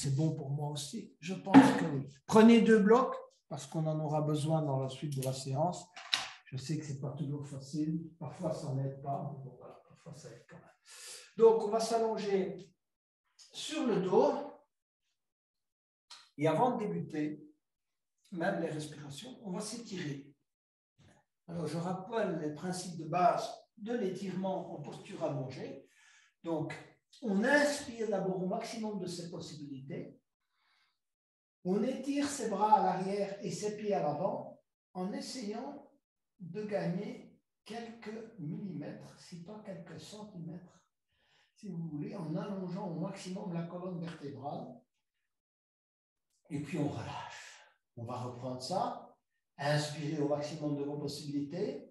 c'est bon pour moi aussi? Je pense que oui. Prenez 2 blocs, parce qu'on en aura besoin dans la suite de la séance. Je sais que ce n'est pas toujours facile. Parfois, ça n'aide pas. Mais bon, voilà, parfois, ça aide quand même. Donc, on va s'allonger sur le dos. Et avant de débuter, même les respirations, on va s'étirer. Alors, je rappelle les principes de base de l'étirement en posture allongée. Donc, on inspire d'abord au maximum de ses possibilités. On étire ses bras à l'arrière et ses pieds à l'avant en essayant de gagner quelques millimètres, si pas quelques centimètres, si vous voulez, en allongeant au maximum la colonne vertébrale. Et puis on relâche. On va reprendre ça. Inspirez au maximum de vos possibilités.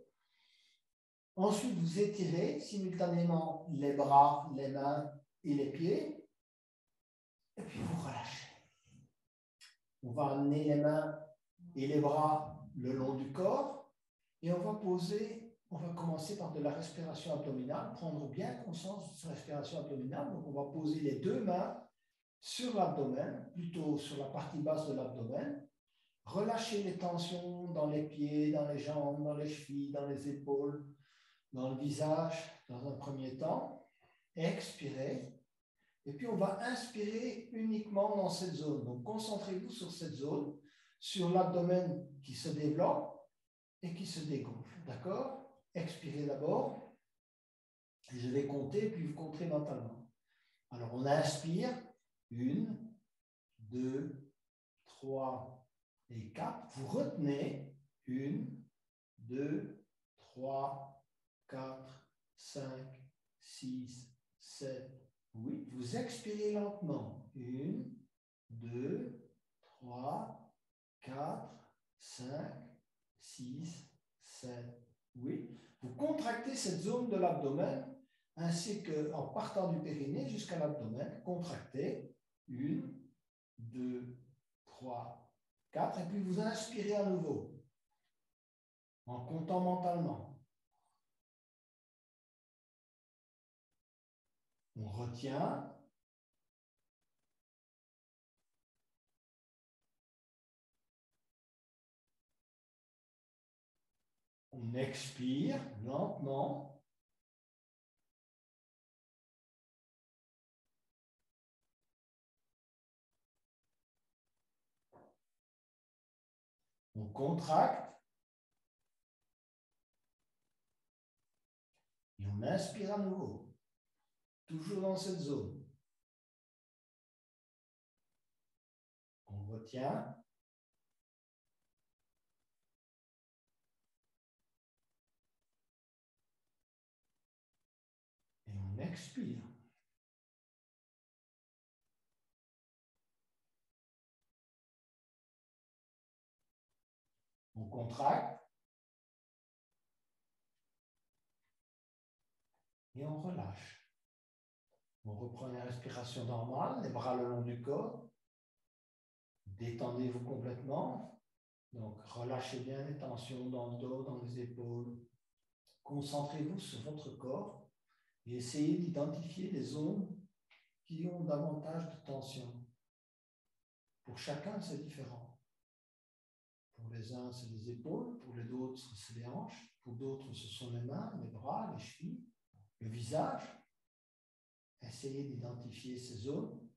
Ensuite, vous étirez simultanément les bras, les mains et les pieds. Et puis vous relâchez. On va amener les mains et les bras le long du corps. Et on va commencer par de la respiration abdominale, prendre bien conscience de cette respiration abdominale. Donc on va poser les 2 mains sur l'abdomen, plutôt sur la partie basse de l'abdomen. Relâchez les tensions dans les pieds, dans les jambes, dans les chevilles, dans les épaules, dans le visage, dans un premier temps. Expirez. Et puis, on va inspirer uniquement dans cette zone. Donc, concentrez-vous sur cette zone, sur l'abdomen qui se développe et qui se dégonfle. D'accord? Expirez d'abord. Je vais compter, puis vous compterez mentalement. Alors, on inspire. 1, 2, 3 et 4. Vous retenez. 1, 2, 3, 4, 5, 6, 7, 8. Vous expirez lentement. 1, 2, 3, 4, 5, 6, 7, 8. Vous contractez cette zone de l'abdomen ainsi qu'en partant du périnée jusqu'à l'abdomen. Contractez. 1, 2, 3, 4. Et puis vous inspirez à nouveau en comptant mentalement. On retient. On expire lentement. On contracte. Et on inspire à nouveau. Toujours dans cette zone. On retient. Et on expire. On contracte. Et on relâche. On reprend une respiration normale, les bras le long du corps. Détendez-vous complètement. Donc, relâchez bien les tensions dans le dos, dans les épaules. Concentrez-vous sur votre corps et essayez d'identifier les zones qui ont davantage de tension. Pour chacun, c'est différent. Pour les uns, c'est les épaules. Pour les autres, c'est les hanches. Pour d'autres, ce sont les mains, les bras, les chevilles, le visage. Essayez d'identifier ces zones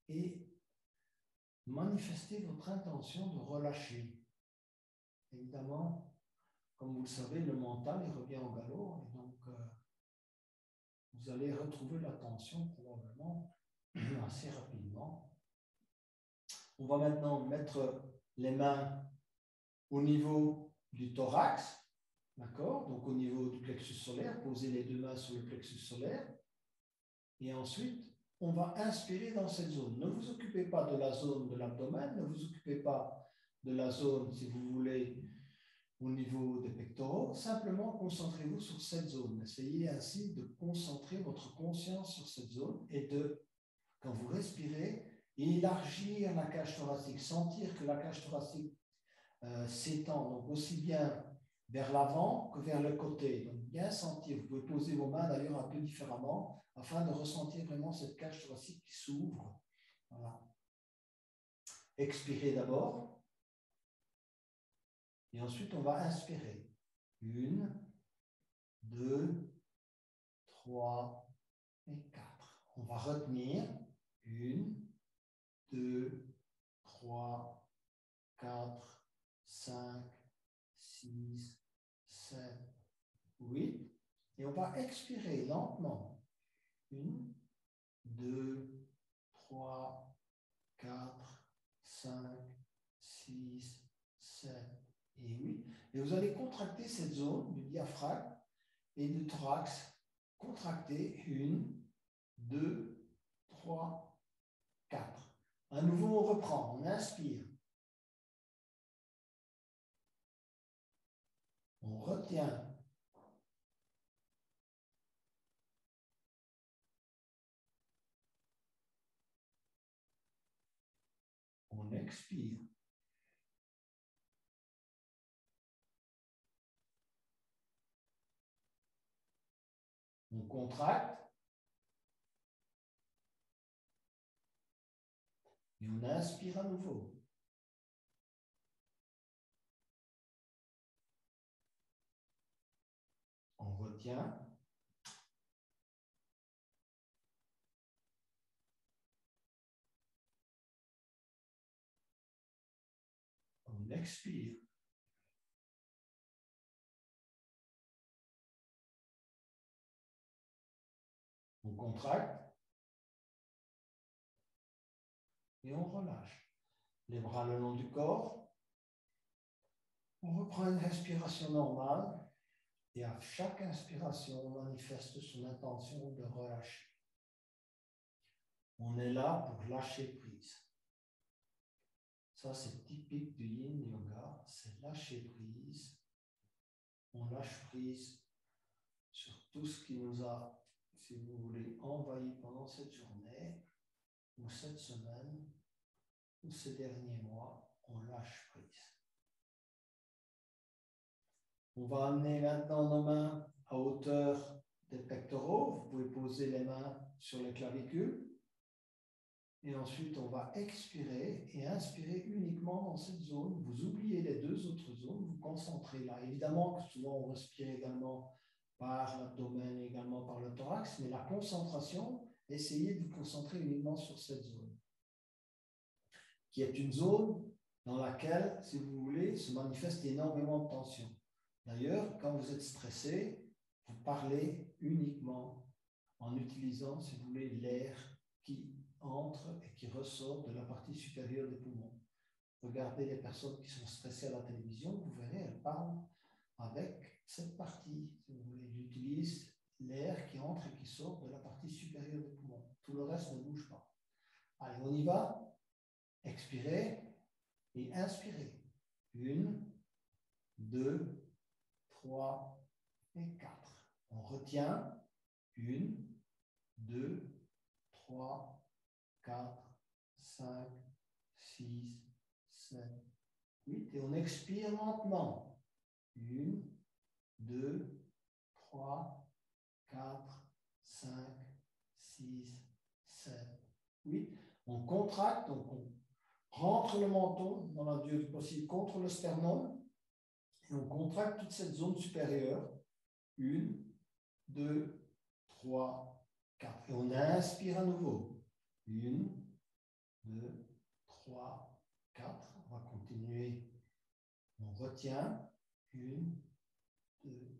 et manifestez votre intention de relâcher. Évidemment, comme vous le savez, le mental il revient au galop et donc vous allez retrouver l'attention probablement assez rapidement. On va maintenant mettre les mains au niveau du thorax, d'accord? Donc au niveau du plexus solaire, posez les 2 mains sur le plexus solaire. Et ensuite, on va inspirer dans cette zone. Ne vous occupez pas de la zone de l'abdomen, ne vous occupez pas de la zone, si vous voulez, au niveau des pectoraux. Simplement, concentrez-vous sur cette zone. Essayez ainsi de concentrer votre conscience sur cette zone et de, quand vous respirez, élargir la cage thoracique, sentir que la cage thoracique s'étend, donc aussi bien vers l'avant que vers le côté. Donc bien sentir, vous pouvez poser vos mains d'ailleurs un peu différemment afin de ressentir vraiment cette cage thoracique qui s'ouvre. Voilà. expirer d'abord. Et ensuite, on va inspirer. 1, 2, 3 et 4. On va retenir. 1, 2, 3, 4, 5, 6, 7, 8. Et on va expirer lentement. 1, 2, 3, 4, 5, 6, 7 et 8. Et vous allez contracter cette zone du diaphragme et du thorax. Contracter. 1, 2, 3, 4. À nouveau, on reprend. On inspire. On retient. On expire. On contracte. Et on inspire à nouveau. On retient. On expire. On contracte. Et on relâche. Les bras le long du corps. On reprend une respiration normale. Et à chaque inspiration, on manifeste son intention de relâcher. On est là pour lâcher prise. Ça, c'est typique du Yin Yoga, c'est lâcher prise. On lâche prise sur tout ce qui nous a, si vous voulez, envahi pendant cette journée, ou cette semaine, ou ces derniers mois. On lâche prise. On va amener maintenant nos mains à hauteur des pectoraux. Vous pouvez poser les mains sur les clavicules. Et ensuite, on va expirer et inspirer uniquement dans cette zone. Vous oubliez les deux autres zones, vous concentrez là. Évidemment que souvent, on respire également par l'abdomen, également par le thorax, mais la concentration, essayez de vous concentrer uniquement sur cette zone, qui est une zone dans laquelle, si vous voulez, se manifeste énormément de tension. D'ailleurs, quand vous êtes stressé, vous parlez uniquement en utilisant, si vous voulez, l'air qui entre et qui ressort de la partie supérieure des poumons. Regardez les personnes qui sont stressées à la télévision, vous verrez, elles parlent avec cette partie, si vous voulez. Ils utilisent l'air qui entre et qui sort de la partie supérieure des poumons. Tout le reste ne bouge pas. Allez, on y va. Expirez et inspirez. 1, 2, 3 et 4. On retient. 1, 2, 3, 4, 5, 6, 7, 8. Et on expire lentement. 1, 2, 3, 4, 5, 6, 7, 8. On contracte, donc on rentre le menton dans la mesure du possible contre le sternum et on contracte toute cette zone supérieure. 1, 2, 3, 4. Et on inspire à nouveau. 1, 2, 3, 4. On va continuer. On retient. 1, 2.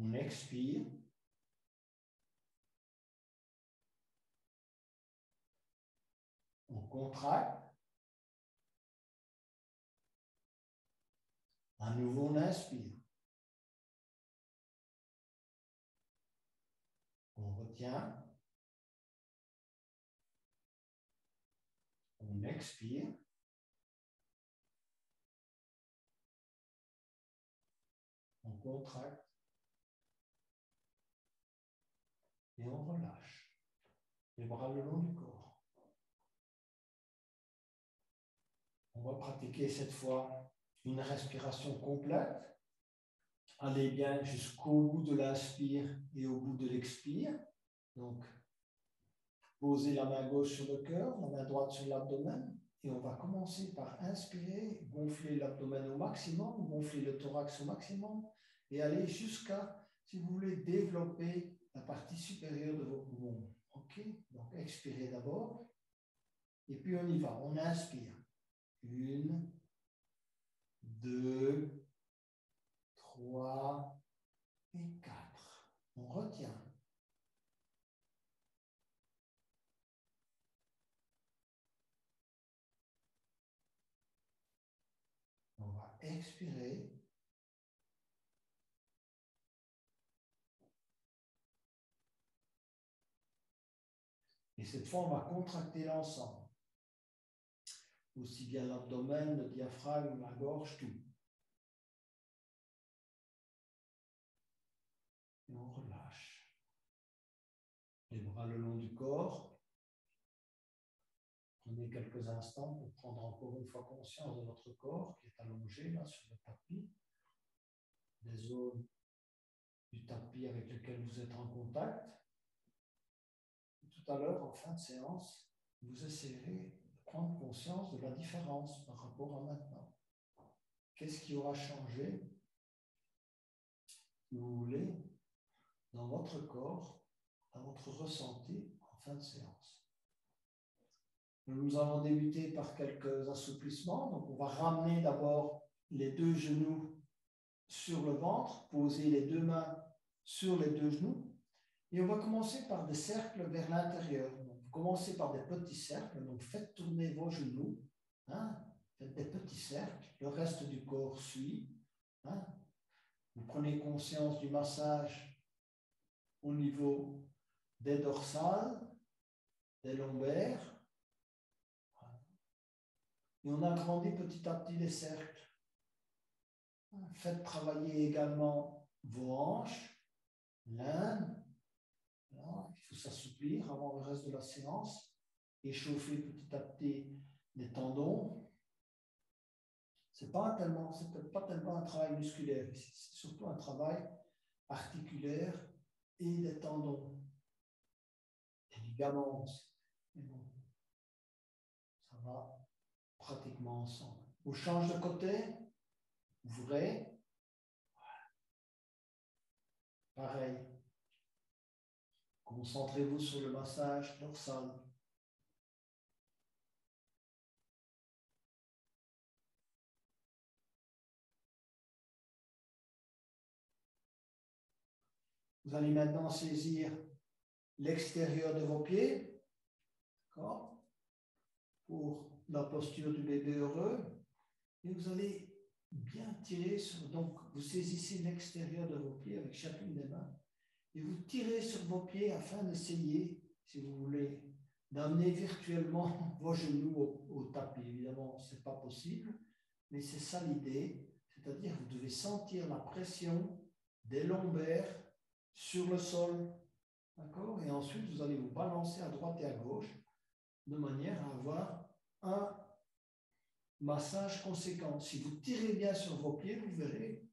On expire. On contracte. À nouveau, on inspire. On retient. On expire. On contracte. Et on relâche. Les bras le long du corps. On va pratiquer cette fois une respiration complète allez bien jusqu'au bout de l'inspire et au bout de l'expire. Donc, posez la main gauche sur le cœur, la main droite sur l'abdomen. Et on va commencer par inspirer, gonfler l'abdomen au maximum, gonfler le thorax au maximum et aller jusqu'à, si vous voulez, développer la partie supérieure de vos poumons. OK? Donc, expirez d'abord. Et puis, on y va. On inspire. 1, 2, 3 et 4. On retient. On va expirer. Et cette fois, on va contracter l'ensemble. Aussi bien l'abdomen, le diaphragme, la gorge, tout. Et on relâche. Les bras le long du corps. Prenez quelques instants pour prendre encore une fois conscience de votre corps qui est allongé là sur le tapis. Des zones du tapis avec lesquelles vous êtes en contact. Tout à l'heure, en fin de séance, vous essayerez de prendre conscience de la différence par rapport à maintenant. Qu'est-ce qui aura changé, si vous voulez, dans votre corps, dans votre ressenti en fin de séance. Nous allons débuter par quelques assouplissements. Donc, on va ramener d'abord les deux genoux sur le ventre, poser les deux mains sur les deux genoux. Et on va commencer par des cercles vers l'intérieur. Donc, vous commencez par des petits cercles. Donc, faites tourner vos genoux. Hein, faites des petits cercles. Le reste du corps suit. Hein. Vous prenez conscience du massage au niveau des dorsales, des lombaires. Et on agrandit petit à petit les cercles. Faites travailler également vos hanches, l'âne. Voilà, il faut s'assouplir avant le reste de la séance. Échauffer petit à petit les tendons. C'est peut-être pas tellement un travail musculaire, c'est surtout un travail articulaire et des tendons, des ligaments. Mais bon, ça va pratiquement ensemble. On change de côté, ouvrez. Pareil. Concentrez-vous sur le massage dorsal. Vous allez maintenant saisir l'extérieur de vos pieds, d'accord, pour la posture du bébé heureux. Et vous allez bien tirer sur, donc vous saisissez l'extérieur de vos pieds avec chacune des mains et vous tirez sur vos pieds afin d'essayer, si vous voulez, d'amener virtuellement vos genoux au tapis. Évidemment, ce n'est pas possible, mais c'est ça l'idée, c'est-à-dire que vous devez sentir la pression des lombaires sur le sol, d'accord? Et ensuite, vous allez vous balancer à droite et à gauche de manière à avoir un massage conséquent. Si vous tirez bien sur vos pieds, vous verrez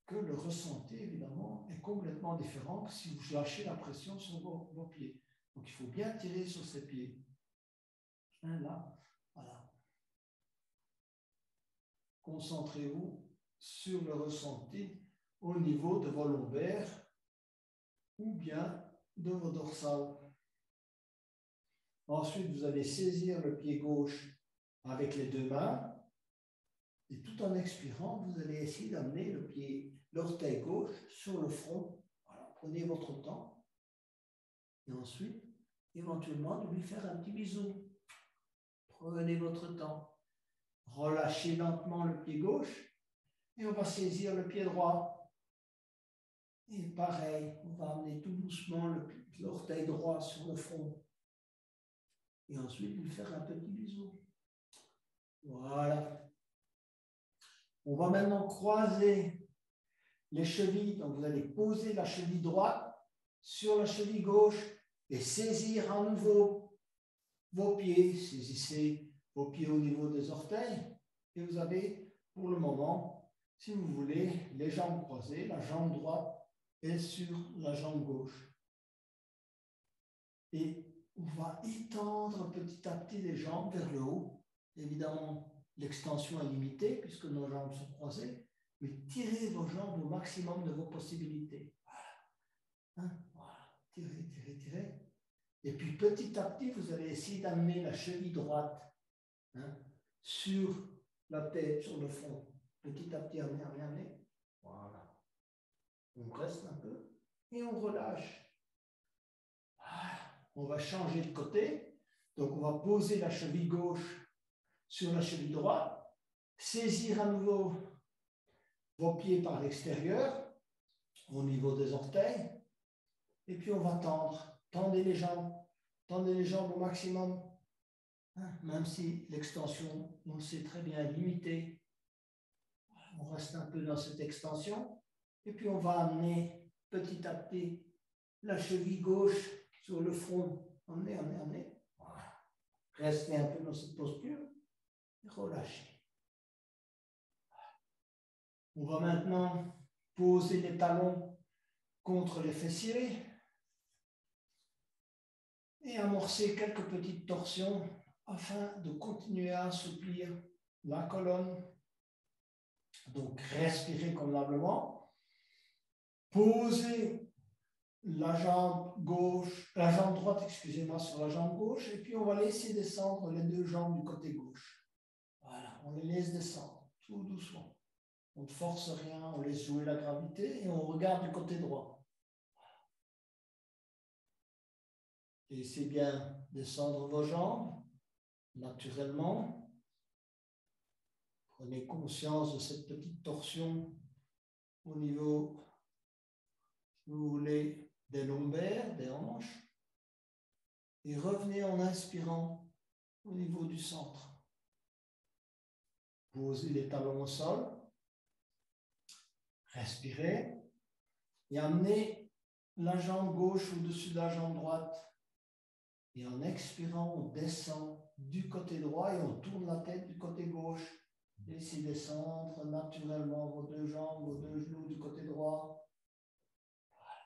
que le ressenti, évidemment, est complètement différent que si vous lâchez la pression sur vos pieds. Donc, il faut bien tirer sur ces pieds. Là, voilà. Concentrez-vous sur le ressenti au niveau de vos lombaires ou bien de vos dorsales. Ensuite, vous allez saisir le pied gauche avec les deux mains et tout en expirant, vous allez essayer d'amener l'orteil gauche sur le front. Voilà, prenez votre temps et ensuite, éventuellement, de lui faire un petit bisou. Prenez votre temps. Relâchez lentement le pied gauche et on va saisir le pied droit. Et pareil, on va amener tout doucement l'orteil droit sur le front. Et ensuite, lui faire un petit bisou. Voilà. On va maintenant croiser les chevilles. Donc, vous allez poser la cheville droite sur la cheville gauche et saisir à nouveau vos pieds. Saisissez vos pieds au niveau des orteils. Et vous avez, pour le moment, si vous voulez, les jambes croisées, la jambe droite est sur la jambe gauche. Et on va étendre petit à petit les jambes vers le haut. Évidemment, l'extension est limitée puisque nos jambes sont croisées, mais tirez vos jambes au maximum de vos possibilités. Voilà. Hein? Voilà. Tirez, tirez, tirez. Et puis petit à petit, vous allez essayer d'amener la cheville droite, hein, sur la tête, sur le front. Petit à petit, amenez, amenez, amenez. Voilà. On reste un peu et on relâche. Voilà. On va changer de côté. Donc, on va poser la cheville gauche sur la cheville droite. Saisir à nouveau vos pieds par l'extérieur, au niveau des orteils. Et puis, on va tendre. Tendez les jambes. Tendez les jambes au maximum. Hein, même si l'extension, on le sait très bien, est limitée. On reste un peu dans cette extension. Et puis, on va amener petit à petit la cheville gauche sur le front. Emmenez, emmenez, emmenez. Voilà. Restez un peu dans cette posture et relâchez. On va maintenant poser les talons contre les fessiers et amorcer quelques petites torsions afin de continuer à assouplir la colonne. Donc, respirez convenablement. Posez la jambe gauche, la jambe droite, excusez-moi, sur la jambe gauche, et puis on va laisser descendre les deux jambes du côté gauche. Voilà, on les laisse descendre, tout doucement. On ne force rien, on laisse jouer la gravité et on regarde du côté droit. Laissez bien descendre vos jambes, naturellement. Prenez conscience de cette petite torsion au niveau, si vous voulez, des lombaires, des hanches. Et revenez en inspirant au niveau du centre. Posez les talons au sol. Respirez. Et amenez la jambe gauche au-dessus de la jambe droite. Et en expirant, on descend du côté droit et on tourne la tête du côté gauche. Laissez descendre naturellement vos deux jambes, vos deux genoux du côté droit. Voilà.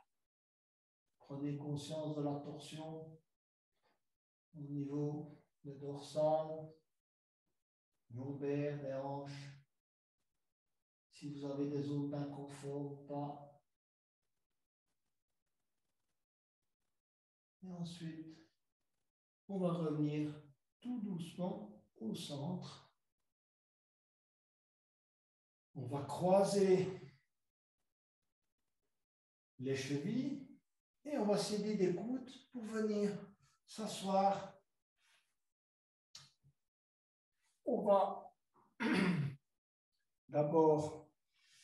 Prenez conscience de la torsion au niveau des dorsales, lombaires, des hanches. Si vous avez des zones d'inconfort ou pas. Et ensuite, on va revenir tout doucement au centre. On va croiser les chevilles et on va s'aider des coudes pour venir s'asseoir. On va d'abord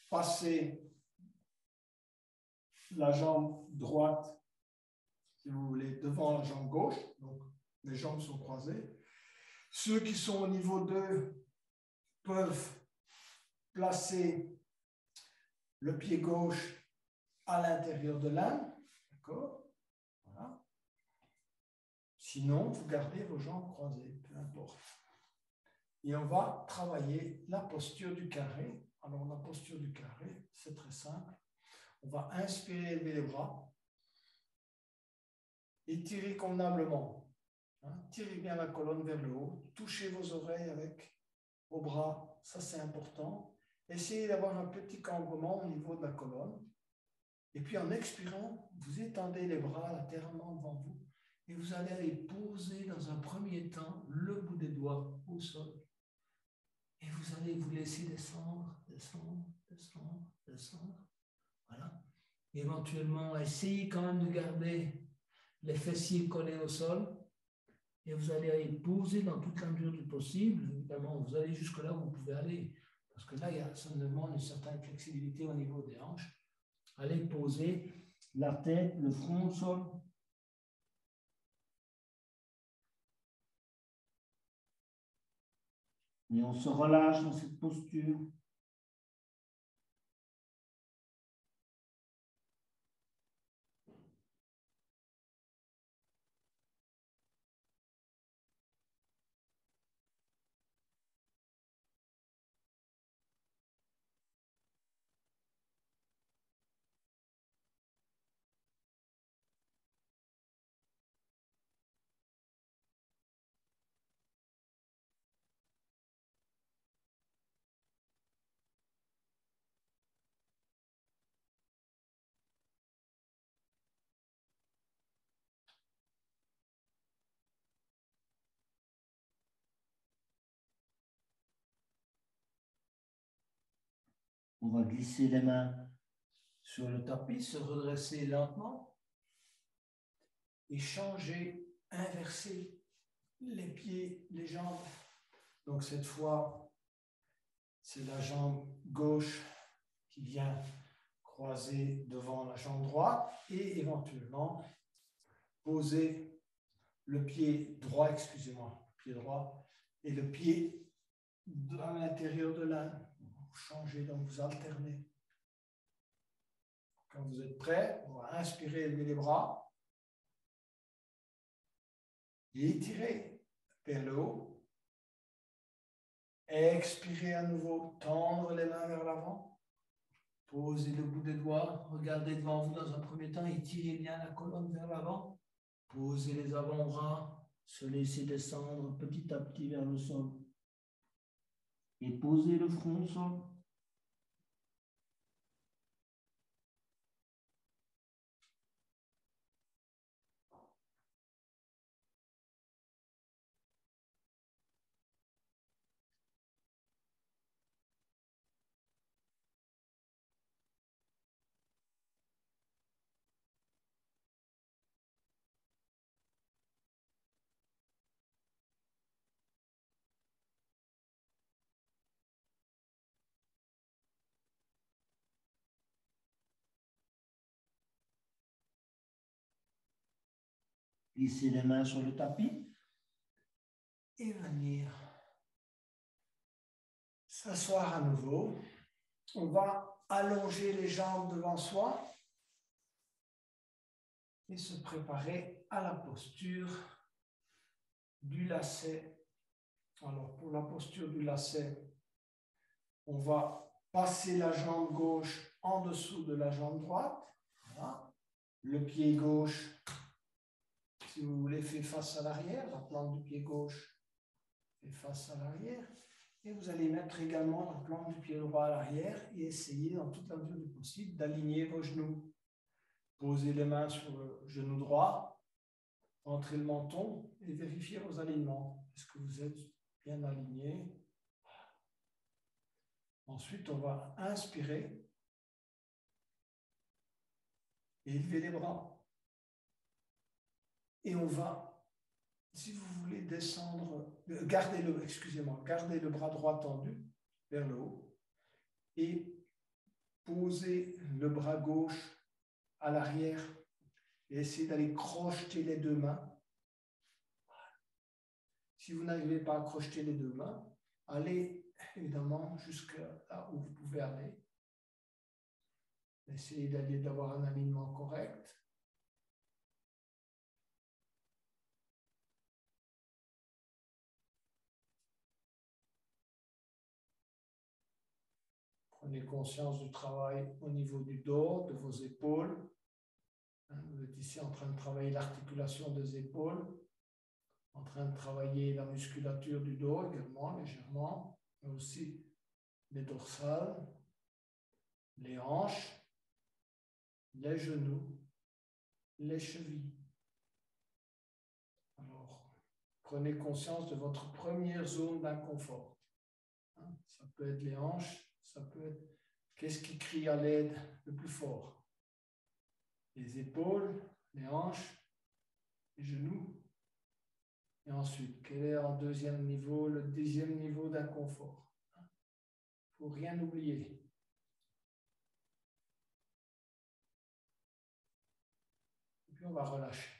passer la jambe droite, si vous voulez, devant la jambe gauche. Donc, les jambes sont croisées. Ceux qui sont au niveau 2 peuvent placer le pied gauche à l'intérieur de l'âne. D'accord? Voilà. Sinon, vous gardez vos jambes croisées, peu importe. Et on va travailler la posture du carré. Alors, la posture du carré, c'est très simple. On va inspirer, lever les bras. Étirez convenablement. Hein? Tirez bien la colonne vers le haut. Touchez vos oreilles avec vos bras. Ça, c'est important. Essayez d'avoir un petit cambrement au niveau de la colonne. Et puis, en expirant, vous étendez les bras latéralement devant vous. Et vous allez aller poser dans un premier temps le bout des doigts au sol. Et vous allez vous laisser descendre, descendre, descendre, descendre. Voilà. Éventuellement, essayez quand même de garder les fessiers collés au sol. Et vous allez aller poser dans toute la mesure du possible. Évidemment, vous allez jusque là où vous pouvez aller. Parce que là, ça demande une certaine flexibilité au niveau des hanches. Allez poser la tête, le front au sol. Et on se relâche dans cette posture. On va glisser les mains sur le tapis, se redresser lentement et changer, inverser les pieds, les jambes. Donc cette fois, c'est la jambe gauche qui vient croiser devant la jambe droite et éventuellement poser le pied droit, excusez-moi, pied droit et le pied à l'intérieur de l'un. Vous changez, donc vous alternez. Quand vous êtes prêt, on va inspirer, élever les bras et étirer vers le haut. Expirez à nouveau, tendre les mains vers l'avant. Posez le bout des doigts, regardez devant vous dans un premier temps, étirez bien la colonne vers l'avant. Posez les avant-bras, se laissez descendre petit à petit vers le sol. Et posez le front au sol. Glissez les mains sur le tapis et venir s'asseoir à nouveau. On va allonger les jambes devant soi et se préparer à la posture du lacet. Alors, pour la posture du lacet, on va passer la jambe gauche en dessous de la jambe droite. Voilà. Le pied gauche, si vous voulez, fait face à l'arrière. La plante du pied gauche fait face à l'arrière. Et vous allez mettre également la plante du pied droit à l'arrière et essayer, dans toute la mesure du possible, d'aligner vos genoux. Posez les mains sur le genou droit, entrez le menton et vérifiez vos alignements. Est-ce que vous êtes bien aligné? Ensuite, on va inspirer et élever les bras. Et on va, si vous voulez descendre, gardez le bras droit tendu vers le haut et posez le bras gauche à l'arrière et essayez d'aller crocheter les deux mains. Si vous n'arrivez pas à crocheter les deux mains, allez évidemment jusqu'à là où vous pouvez aller. Essayez d'avoir un alignement correct. Prenez conscience du travail au niveau du dos, de vos épaules. Vous êtes ici en train de travailler l'articulation des épaules, en train de travailler la musculature du dos également, légèrement, mais aussi les dorsales, les hanches, les genoux, les chevilles. Alors, prenez conscience de votre première zone d'inconfort. Ça peut être les hanches, ça peut être qu'est-ce qui crie à l'aide le plus fort? Les épaules, les hanches, les genoux. Et ensuite, quel est en deuxième niveau, le deuxième niveau d'inconfort? Il ne faut rien oublier. Et puis on va relâcher.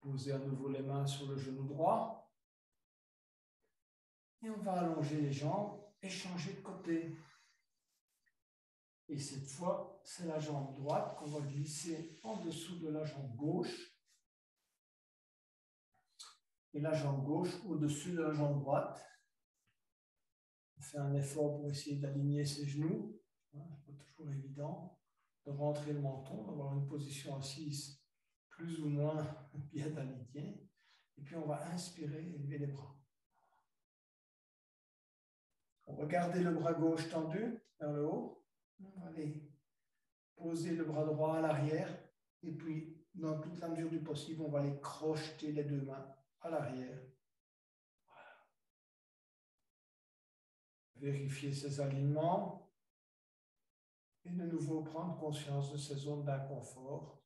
Posez à nouveau les mains sur le genou droit. Et on va allonger les jambes et changer de côté. Et cette fois, c'est la jambe droite qu'on va glisser en dessous de la jambe gauche. Et la jambe gauche au-dessus de la jambe droite. On fait un effort pour essayer d'aligner ses genoux. Ce n'est pas toujours évident. De rentrer le menton, d'avoir une position assise plus ou moins bien alignée. Et puis on va inspirer et élever les bras. On va garder le bras gauche tendu vers le haut. On va aller poser le bras droit à l'arrière. Et puis, dans toute la mesure du possible, on va aller crocheter les deux mains à l'arrière. vérifier ces alignements et de nouveau prendre conscience de ces zones d'inconfort.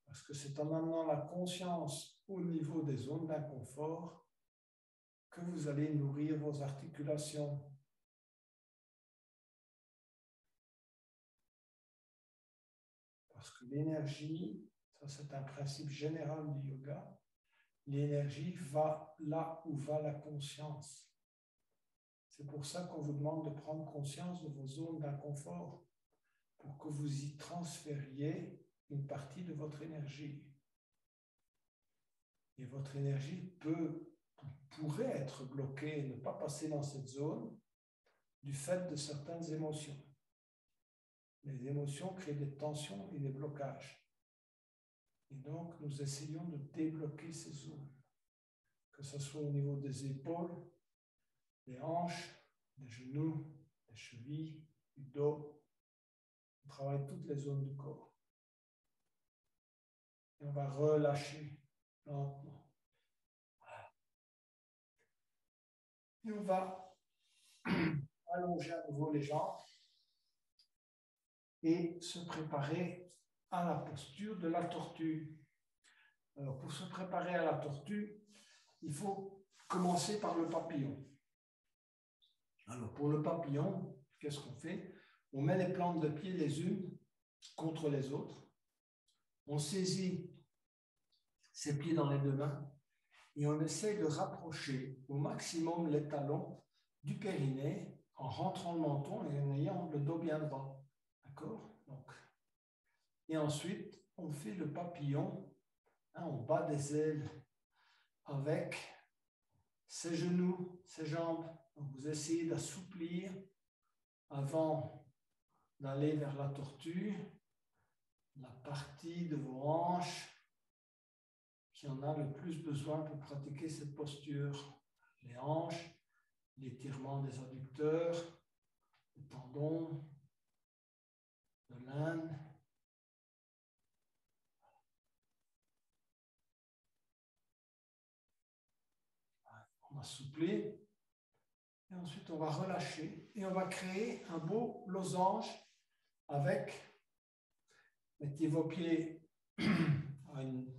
Parce que c'est en amenant la conscience au niveau des zones d'inconfort que vous allez nourrir vos articulations. Parce que l'énergie, ça c'est un principe général du yoga, l'énergie va là où va la conscience. C'est pour ça qu'on vous demande de prendre conscience de vos zones d'inconfort pour que vous y transfériez une partie de votre énergie. Et votre énergie pourrait être bloquée, ne pas passer dans cette zone du fait de certaines émotions. Les émotions créent des tensions et des blocages. Et donc, nous essayons de débloquer ces zones, que ce soit au niveau des épaules, des hanches, des genoux, des chevilles, du dos. On travaille toutes les zones du corps. Et on va relâcher lentement. Et on va allonger à nouveau les jambes et se préparer à la posture de la tortue. Alors, pour se préparer à la tortue, il faut commencer par le papillon. Alors, pour le papillon, qu'est-ce qu'on fait? On met les plantes de pied les unes contre les autres. On saisit ses pieds dans les deux mains et on essaie de rapprocher au maximum les talons du périnée en rentrant le menton et en ayant le dos bien droit. D'accord? Et ensuite, on fait le papillon en bas des ailes avec ses genoux, ses jambes. Donc, vous essayez d'assouplir avant d'aller vers la tortue, la partie de vos hanches qui en a le plus besoin pour pratiquer cette posture. Les hanches, l'étirement des adducteurs, les tendons, de l'âne. On assouplit. Et ensuite, on va relâcher et on va créer un beau losange avec, mettez vos pieds à une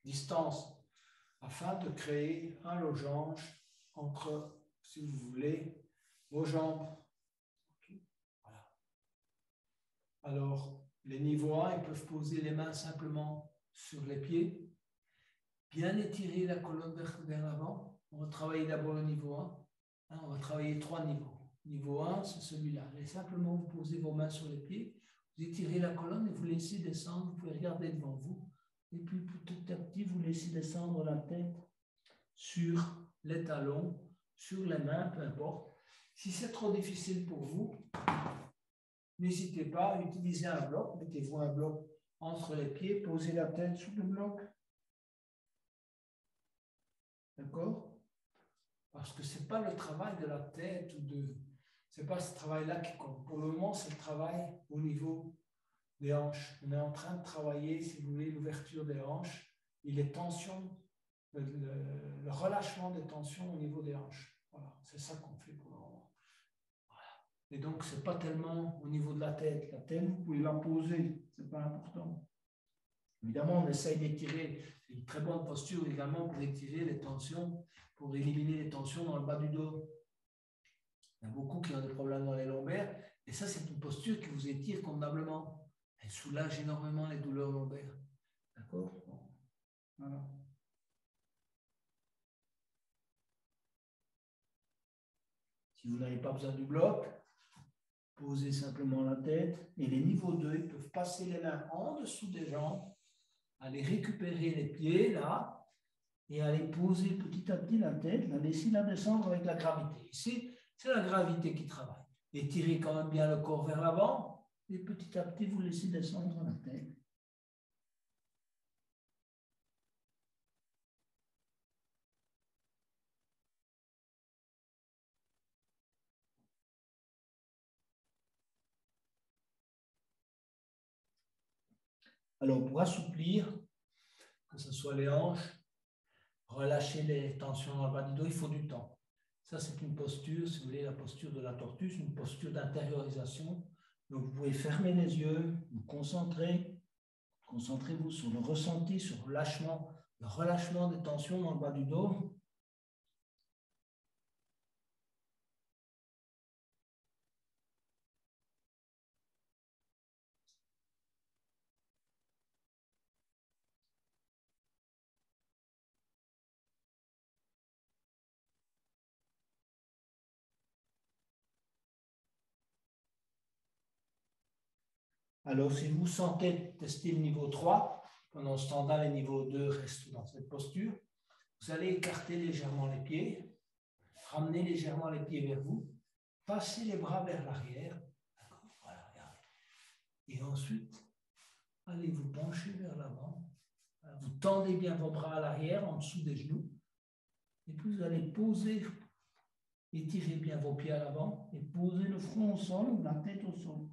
distance afin de créer un losange entre, si vous voulez, vos jambes. Okay. Voilà. Alors, les niveaux 1, ils peuvent poser les mains simplement sur les pieds, bien étirer la colonne vers l'avant. On va travailler d'abord le niveau 1. On va travailler 3 niveaux. Niveau 1, c'est celui-là. Et simplement, vous posez vos mains sur les pieds, vous étirez la colonne et vous laissez descendre. Vous pouvez regarder devant vous. Et puis, petit à petit, vous laissez descendre la tête sur les talons, sur les mains, peu importe. Si c'est trop difficile pour vous, n'hésitez pas à utiliser un bloc. Mettez-vous un bloc entre les pieds, posez la tête sur le bloc. D'accord? Parce que ce n'est pas le travail de la tête ou de... Ce n'est pas ce travail-là qui compte. Pour le moment, c'est le travail au niveau des hanches. On est en train de travailler, si vous voulez, l'ouverture des hanches et les tensions, le relâchement des tensions au niveau des hanches. Voilà, c'est ça qu'on fait pour le moment. Voilà. Et donc, ce n'est pas tellement au niveau de la tête. La tête, vous pouvez la poser, ce n'est pas important. Évidemment, on essaye d'étirer. C'est une très bonne posture également pour étirer les tensions, pour éliminer les tensions dans le bas du dos. Il y a beaucoup qui ont des problèmes dans les lombaires. Et ça, c'est une posture qui vous étire convenablement. Elle soulage énormément les douleurs lombaires. D'accord? Voilà. Si vous n'avez pas besoin du bloc, posez simplement la tête. Et les niveaux 2, ils peuvent passer les mains en dessous des jambes, aller récupérer les pieds, là, et aller poser petit à petit la tête, la laisser la descendre avec la gravité. Ici, c'est la gravité qui travaille. Étirez quand même bien le corps vers l'avant, et petit à petit, vous laissez descendre la tête. Alors, pour assouplir, que ce soit les hanches, relâcher les tensions dans le bas du dos, il faut du temps. Ça, c'est une posture, si vous voulez, la posture de la tortue, c'est une posture d'intériorisation. Donc, vous pouvez fermer les yeux, vous concentrer. Concentrez-vous sur le ressenti, sur le relâchement des tensions dans le bas du dos. Alors, si vous sentez tester le niveau 3, pendant ce temps-là, les niveaux 2 restent dans cette posture, vous allez écarter légèrement les pieds, ramener légèrement les pieds vers vous, passer les bras vers l'arrière. Voilà, regardez. Et ensuite, allez vous pencher vers l'avant. Vous tendez bien vos bras à l'arrière, en dessous des genoux. Et puis, vous allez poser, étirez bien vos pieds à l'avant et posez le front au sol ou la tête au sol.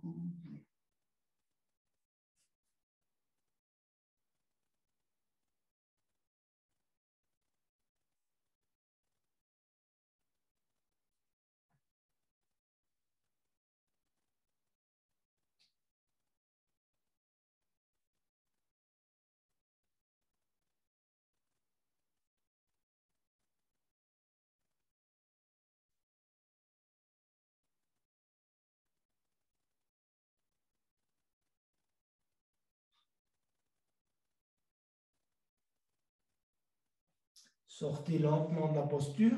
Sortez lentement de la posture.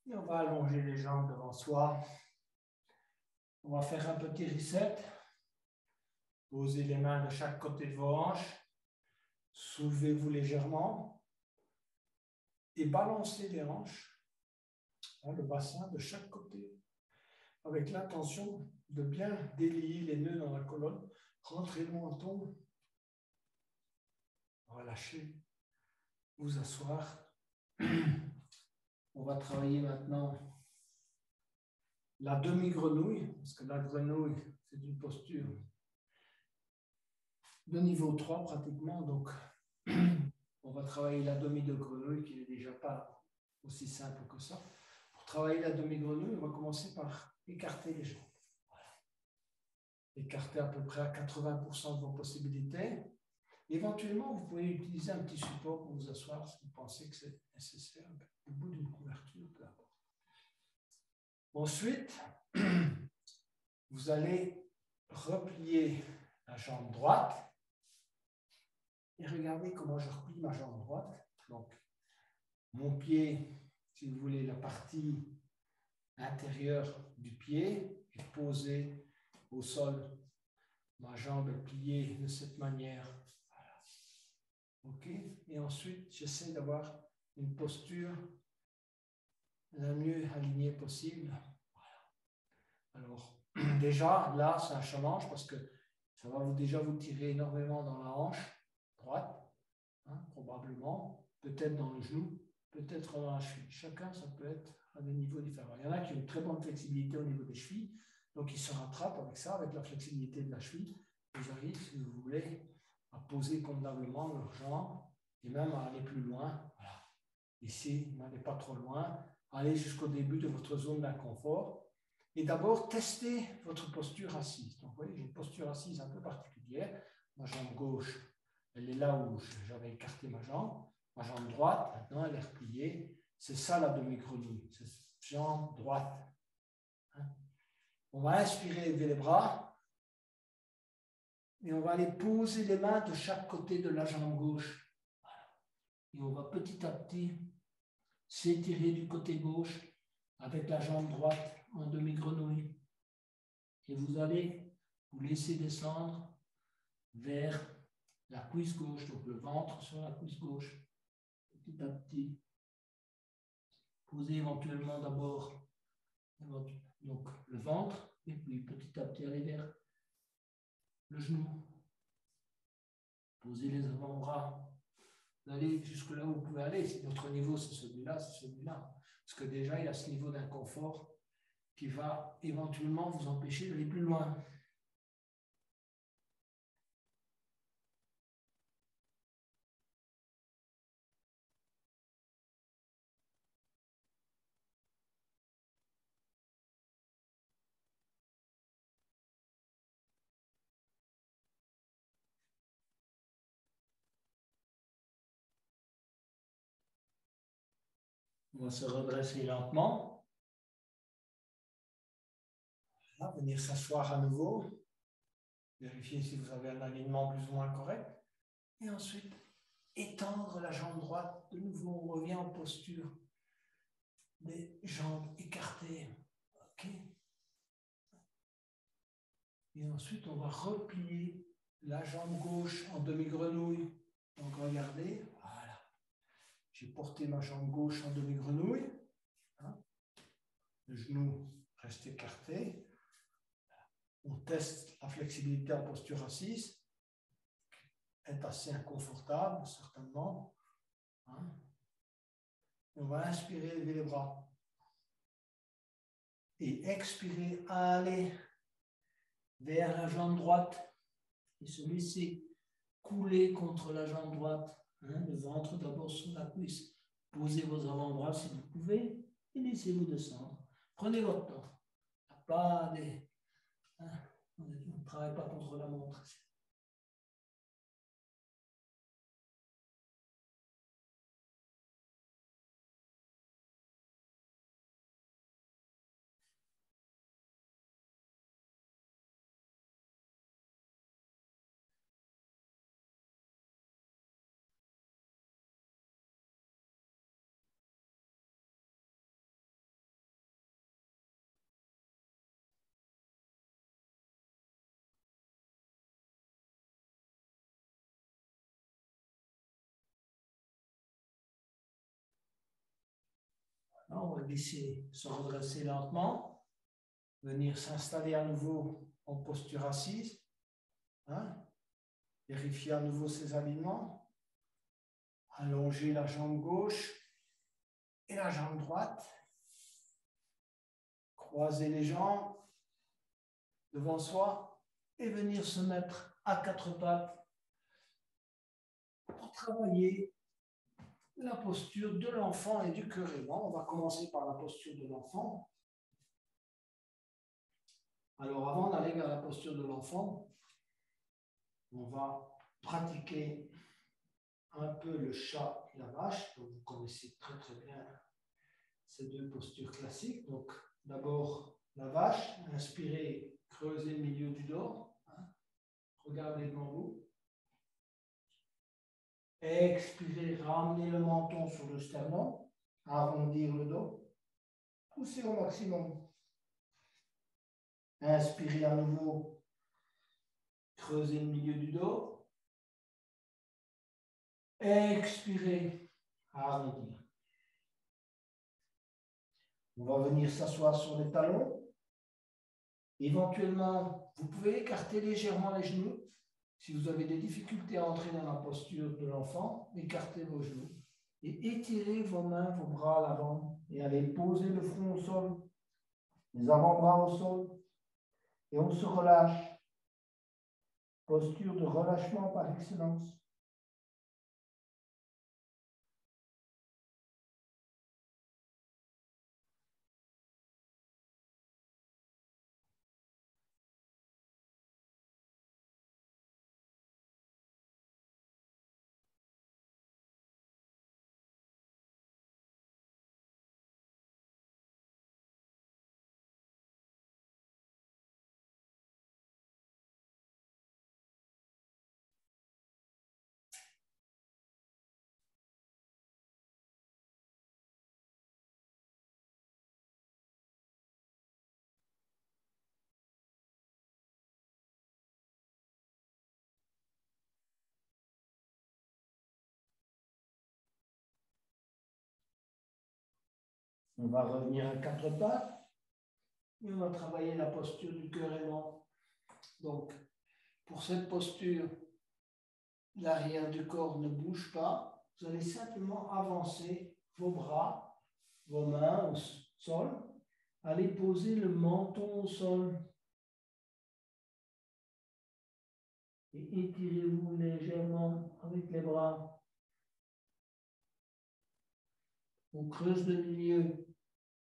Et on va allonger les jambes devant soi. On va faire un petit reset. Posez les mains de chaque côté de vos hanches. Soulevez-vous légèrement. Et balancez les hanches, le bassin de chaque côté. Avec l'intention de bien délier les nœuds dans la colonne. Rentrez le menton. Relâchez. Vous asseoir. On va travailler maintenant la demi-grenouille, parce que la grenouille, c'est une posture de niveau 3 pratiquement. Donc, on va travailler la demi de grenouille qui n'est déjà pas aussi simple que ça. Pour travailler la demi-grenouille, on va commencer par écarter les jambes. Voilà. Écarter à peu près à 80% de vos possibilités. Éventuellement, vous pouvez utiliser un petit support pour vous asseoir si vous pensez que c'est nécessaire, au bout d'une couverture, peu importe. Ensuite, vous allez replier la jambe droite et regardez comment je replie ma jambe droite. Donc, mon pied, si vous voulez, la partie intérieure du pied est posée au sol. Ma jambe est pliée de cette manière. Voilà. OK? Et ensuite, j'essaie d'avoir une posture la mieux alignée possible. Voilà. Alors, déjà, là, c'est un challenge parce que ça va déjà vous tirer énormément dans la hanche droite, hein, probablement, peut-être dans le genou, peut-être dans la cheville. Chacun, ça peut être à des niveaux différents. Il y en a qui ont une très bonne flexibilité au niveau des chevilles, donc ils se rattrapent avec ça, avec la flexibilité de la cheville. Ils arrivent, si vous voulez, à poser convenablement leurs jambes et même à aller plus loin. Voilà. Ici, n'allez pas trop loin. Allez jusqu'au début de votre zone d'inconfort. Et d'abord, testez votre posture assise. Donc, vous voyez, j'ai une posture assise un peu particulière. Ma jambe gauche, elle est là où j'avais écarté ma jambe. Ma jambe droite, maintenant, elle est repliée. C'est ça la demi-grenouille. C'est jambe droite. Hein? On va inspirer, lever les bras. Et on va aller poser les mains de chaque côté de la jambe gauche. Voilà. Et on va petit à petit s'étirer du côté gauche avec la jambe droite en demi-grenouille. Et vous allez vous laisser descendre vers la cuisse gauche, donc le ventre sur la cuisse gauche, petit à petit. Posez éventuellement d'abord donc le ventre, et puis petit à petit aller vers le genou. Posez les avant-bras. Vous allez jusque là où vous pouvez aller. Si votre niveau c'est celui-là, c'est celui-là. Parce que déjà, il y a ce niveau d'inconfort qui va éventuellement vous empêcher d'aller plus loin. On va se redresser lentement. Voilà, venir s'asseoir à nouveau. Vérifiez si vous avez un alignement plus ou moins correct. Et ensuite, étendre la jambe droite. De nouveau, on revient en posture des jambes écartées. OK. Et ensuite, on va replier la jambe gauche en demi-grenouille. Donc, regardez. Voilà. J'ai porté ma jambe gauche en demi-grenouille. Le genou reste écarté. On teste la flexibilité en posture assise. Est assez inconfortable, certainement. On va inspirer, lever les bras. Et expirer, aller vers la jambe droite. Et se laisser couler contre la jambe droite. Le ventre d'abord sur la cuisse. Posez vos avant-bras si vous pouvez. Et laissez-vous descendre. Prenez votre temps. Pas des... On ne travaille pas contre la montre. On va glisser, se redresser lentement, venir s'installer à nouveau en posture assise, vérifier à nouveau ses alignements, allonger la jambe gauche et la jambe droite, croiser les jambes devant soi et venir se mettre à quatre pattes pour travailler la posture de l'enfant et du cœur aimant. On va commencer par la posture de l'enfant. Alors, avant d'aller vers la posture de l'enfant, on va pratiquer un peu le chat et la vache. Donc, vous connaissez très très bien ces deux postures classiques. Donc, d'abord, la vache, inspirez, creusez le milieu du dos. Regardez devant vous. Expirez, ramenez le menton sur le sternum, arrondir le dos, poussez au maximum. Inspirez à nouveau, creusez le milieu du dos. Expirez, arrondir. On va venir s'asseoir sur les talons. Éventuellement, vous pouvez écarter légèrement les genoux. Si vous avez des difficultés à entrer dans la posture de l'enfant, écartez vos genoux et étirez vos mains, vos bras à l'avant et allez poser le front au sol, les avant-bras au sol et on se relâche. Posture de relâchement par excellence. On va revenir à quatre pattes et on va travailler la posture du cœur aimant. Donc, pour cette posture, l'arrière du corps ne bouge pas. Vous allez simplement avancer vos bras, vos mains au sol. Allez poser le menton au sol. Et étirez-vous légèrement avec les bras. On creuse le milieu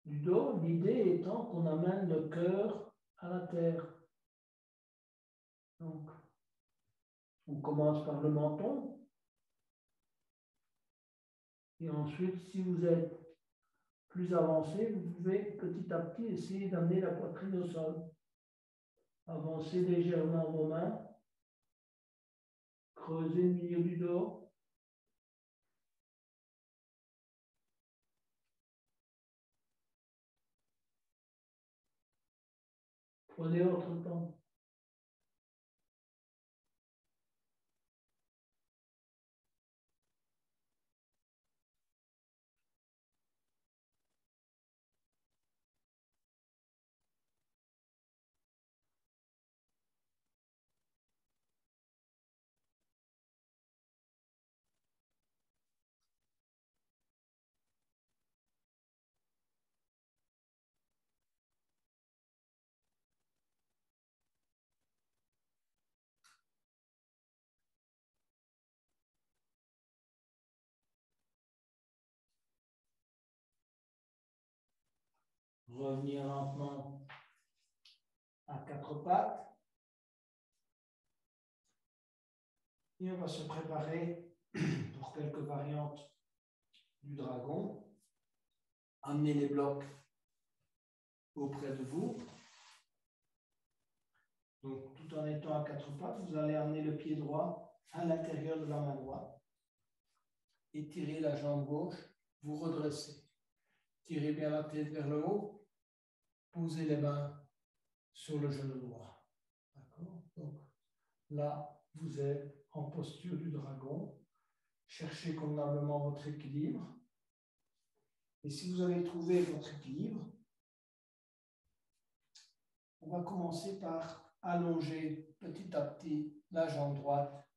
du dos, l'idée étant qu'on amène le cœur à la terre. Donc, on commence par le menton. Et ensuite, si vous êtes plus avancé, vous pouvez petit à petit essayer d'amener la poitrine au sol. Avancez légèrement vos mains. Creusez le milieu du dos. Prenez votre temps. Revenir lentement à quatre pattes. Et on va se préparer pour quelques variantes du dragon. Amenez les blocs auprès de vous. Donc, tout en étant à quatre pattes, vous allez amener le pied droit à l'intérieur de la main droite. Étirez la jambe gauche, vous redressez. Tirez bien la tête vers le haut. Posez les mains sur le genou droit. D'accord? Donc, là, vous êtes en posture du dragon. Cherchez convenablement votre équilibre. Et si vous avez trouvé votre équilibre, on va commencer par allonger petit à petit la jambe droite.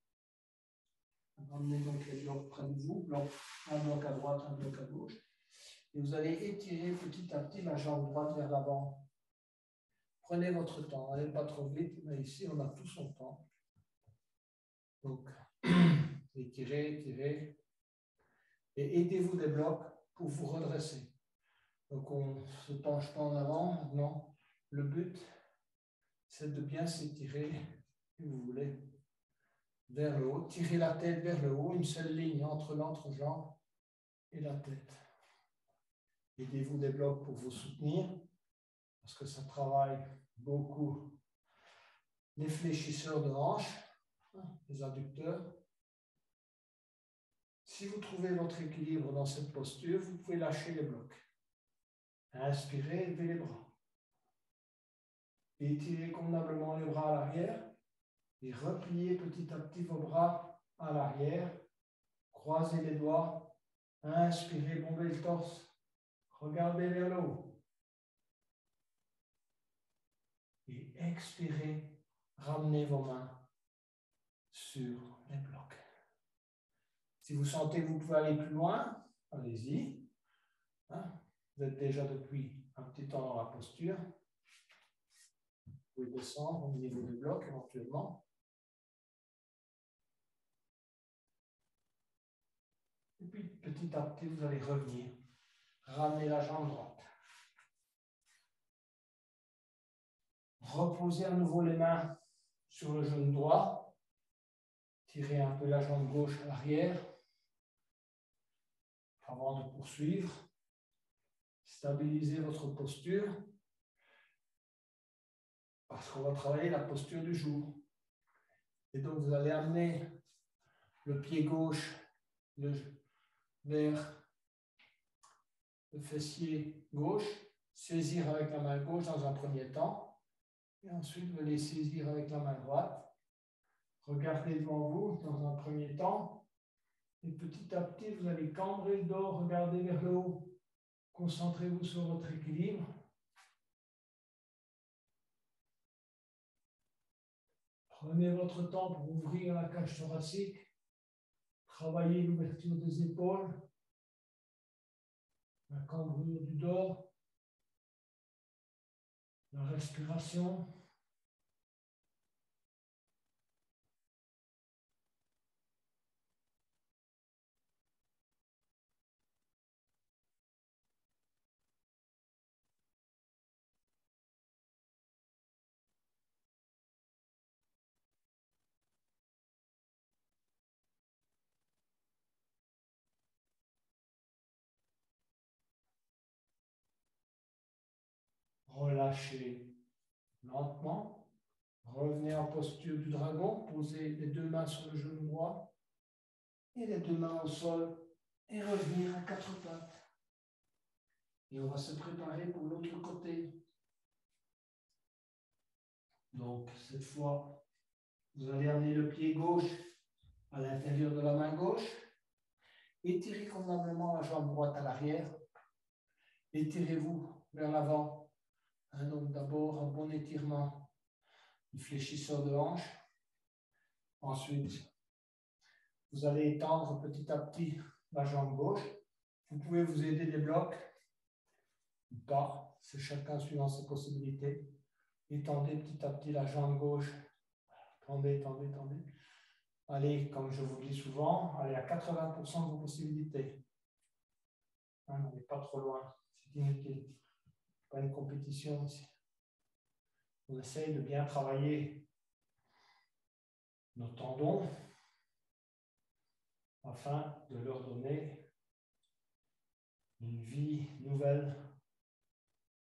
Ramenez donc les blocs près de vous, un bloc à droite, un bloc à gauche. Et vous allez étirer petit à petit la jambe droite vers l'avant. Prenez votre temps, n'allez pas trop vite, mais ici on a tout son temps. Donc, étirez, étirez. Et aidez-vous des blocs pour vous redresser. Donc on ne se penche pas en avant. Maintenant, le but, c'est de bien s'étirer, si vous voulez, vers le haut. Tirez la tête vers le haut, une seule ligne entre l'entrejambe et la tête. Aidez-vous des blocs pour vous soutenir, parce que ça travaille beaucoup les fléchisseurs de hanches, les adducteurs. Si vous trouvez votre équilibre dans cette posture, vous pouvez lâcher les blocs. Inspirez, élevez les bras. Étirez convenablement les bras à l'arrière et repliez petit à petit vos bras à l'arrière. Croisez les doigts. Inspirez, bombez le torse. Regardez vers le haut. Et expirez, ramenez vos mains sur les blocs. Si vous sentez que vous pouvez aller plus loin, allez-y. Vous êtes déjà depuis un petit temps dans la posture. Vous pouvez descendre au niveau du bloc éventuellement. Et puis petit à petit, vous allez revenir. Ramenez la jambe droite. Reposez à nouveau les mains sur le genou droit. Tirez un peu la jambe gauche à l'arrière avant de poursuivre. Stabilisez votre posture parce qu'on va travailler la posture du jour. Et donc, vous allez amener le pied gauche vers le fessier gauche, saisir avec la main gauche dans un premier temps, et ensuite vous allez saisir avec la main droite. Regardez devant vous dans un premier temps, et petit à petit, vous allez cambrer le dos, regardez vers le haut. Concentrez-vous sur votre équilibre. Prenez votre temps pour ouvrir la cage thoracique. Travaillez l'ouverture des épaules, la cambrure du dos, la respiration. relâchez lentement. Revenez en posture du dragon. Posez les deux mains sur le genou droit et les deux mains au sol et revenir à quatre pattes. Et on va se préparer pour l'autre côté. Donc, cette fois, vous allez amener le pied gauche à l'intérieur de la main gauche. Étirez convenablement la jambe droite à l'arrière. Étirez-vous vers l'avant. Donc, d'abord, un bon étirement du fléchisseur de hanche. Ensuite, vous allez étendre petit à petit la jambe gauche. Vous pouvez vous aider des blocs ou pas. C'est chacun suivant ses possibilités. Étendez petit à petit la jambe gauche. Tendez, tendez, tendez. Allez, comme je vous le dis souvent, allez à 80% de vos possibilités. On n'est pas trop loin. C'est inutile. Pas une compétition ici. On essaye de bien travailler nos tendons afin de leur donner une vie nouvelle,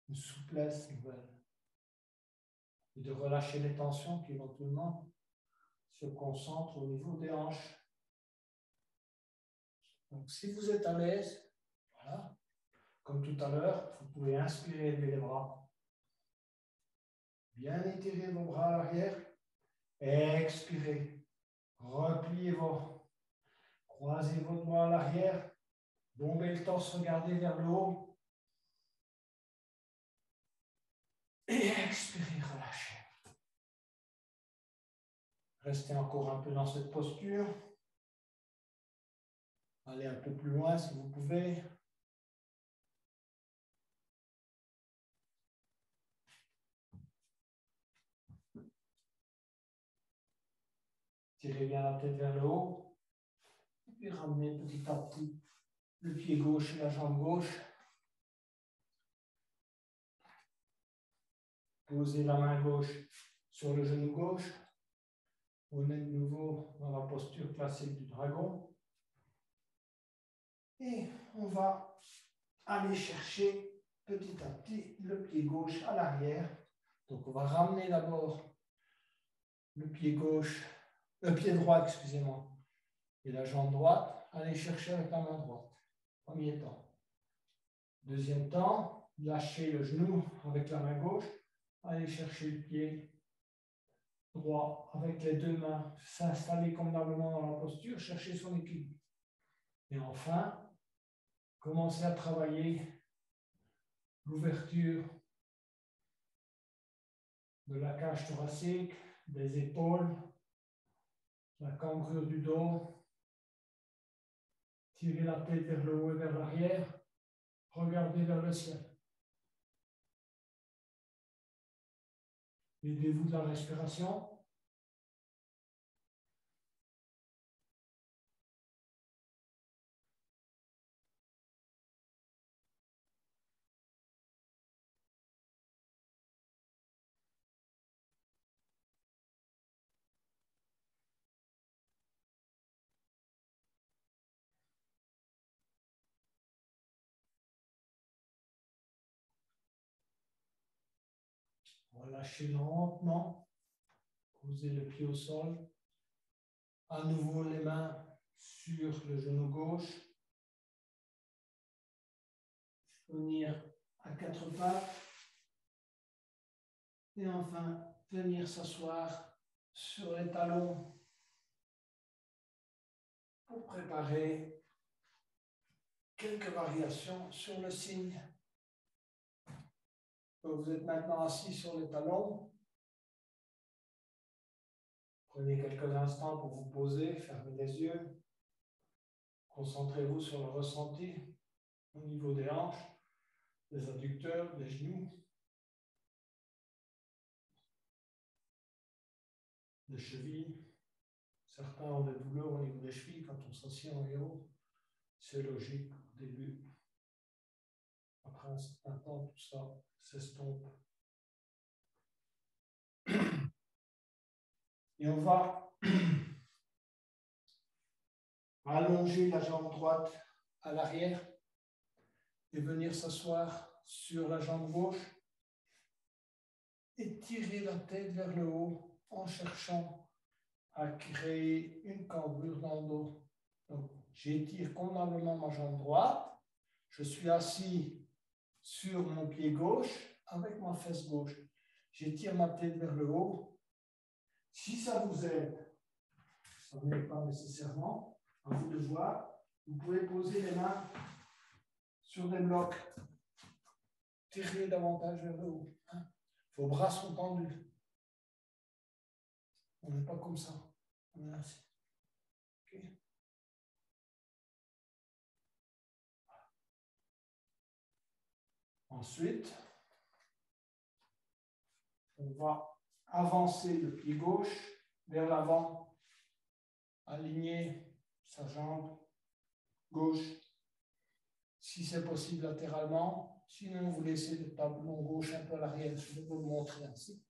une souplesse nouvelle. Et de relâcher les tensions qui éventuellement se concentrent au niveau des hanches. Donc, si vous êtes à l'aise, voilà, comme tout à l'heure, vous pouvez inspirer, élever les bras. Bien étirer vos bras à l'arrière. Expirez. Repliez-vous. Croisez vos doigts à l'arrière. Bombez le torse, regardez vers le haut. Et expirez, relâchez. Restez encore un peu dans cette posture. Allez un peu plus loin si vous pouvez. Tirez bien la tête vers le haut. Et puis ramenez petit à petit le pied gauche et la jambe gauche. Posez la main gauche sur le genou gauche. On est de nouveau dans la posture classique du dragon. Et on va aller chercher petit à petit le pied gauche à l'arrière. Donc on va ramener d'abord le pied gauche, le pied droit, excusez-moi, et la jambe droite. Allez chercher avec la main droite. Premier temps. Deuxième temps, lâchez le genou avec la main gauche. Allez chercher le pied droit avec les deux mains. S'installer convenablement dans la posture. Chercher son équilibre. Et enfin, commencez à travailler l'ouverture de la cage thoracique, des épaules, la cambrure du dos. Tirez la tête vers le haut et vers l'arrière. Regardez vers le ciel. Aidez-vous de la respiration. Relâchez lentement. Posez le pied au sol. À nouveau les mains sur le genou gauche. Venir à quatre pattes. Et enfin, venir s'asseoir sur les talons pour préparer quelques variations sur le signe. Donc, vous êtes maintenant assis sur les talons. Prenez quelques instants pour vous poser, fermez les yeux. Concentrez-vous sur le ressenti au niveau des hanches, des adducteurs, des genoux, des chevilles. Certains ont des douleurs au niveau des chevilles quand on s'assied en haut. C'est logique au début. Après un certain temps, tout ça s'estompe. Et on va allonger la jambe droite à l'arrière et venir s'asseoir sur la jambe gauche. étirer la tête vers le haut en cherchant à créer une cambrure dans le dos. Donc, j'étire convenablement ma jambe droite. Je suis assis sur mon pied gauche avec ma fesse gauche. J'étire ma tête vers le haut. Si ça vous aide, ça n'est pas nécessairement, à vous de voir, vous pouvez poser les mains sur des blocs. Tirez davantage vers le haut. Vos bras sont tendus. On n'est pas comme ça. On est assis. Okay. Ensuite, on va avancer le pied gauche vers l'avant, aligner sa jambe gauche, si c'est possible latéralement. Sinon, vous laissez le tableau gauche un peu à l'arrière. Je vais vous le montrer ainsi.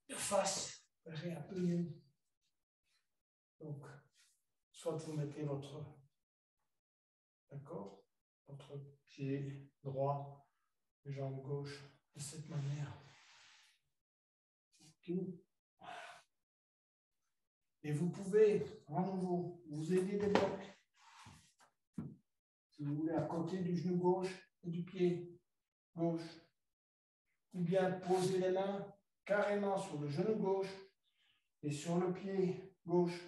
De face, verrez un peu mieux. Donc, soit vous mettez votre pied droit, jambe gauche de cette manière. Et vous pouvez, à nouveau, vous aider des blocs. Si vous voulez, à côté du genou gauche et du pied gauche. Ou bien poser les mains carrément sur le genou gauche et sur le pied gauche.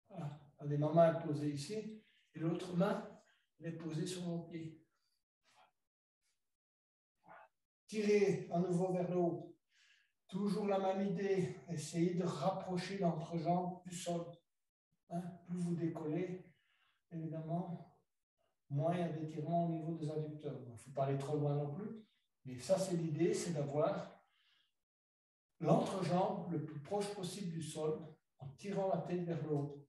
Voilà. Allez, ma main est posée ici et l'autre main est posée sur mon pied. Tirez à nouveau vers le haut. Toujours la même idée, essayez de rapprocher l'entrejambe du sol. Plus vous décollez, évidemment, moins il y a d'étirement au niveau des adducteurs. Il ne faut pas aller trop loin non plus. Mais ça, c'est l'idée, c'est d'avoir l'entrejambe le plus proche possible du sol en tirant la tête vers le haut.